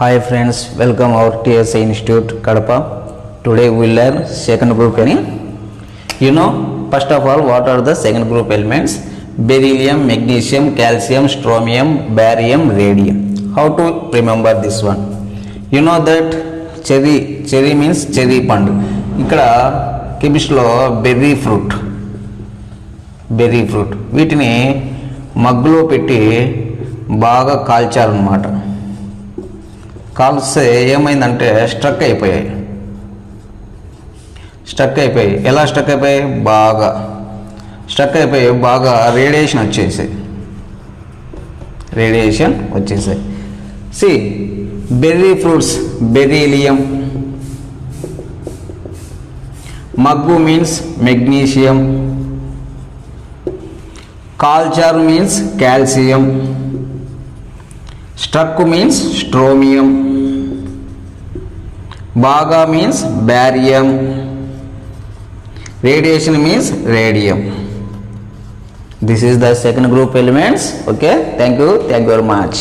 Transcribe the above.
Hi friends, welcome our TSI Institute Kadapa. Today we will learn second group any. First of all, what are the second group elements? Beryllium, magnesium, calcium, strontium, barium, radium. How to remember this one? You know that cherry means cherry పండు. ఇక్కడ కెమిస్ట్రీలో berry fruit వీటిని మగ్గులో పెట్టి బాగా కాల్చారనమాట. కాల్స్తే ఏమైందంటే struck అయిపోయాయి. ఎలా struck అయిపోయాయి? బాగా రేడియేషన్ వచ్చేసాయి. సి berry fruits beryllium, mug means magnesium, కాల్చర్ means calcium, struck means strontium, బాగా means barium, radiation means radium. This is the second group elements. Okay, thank you very much.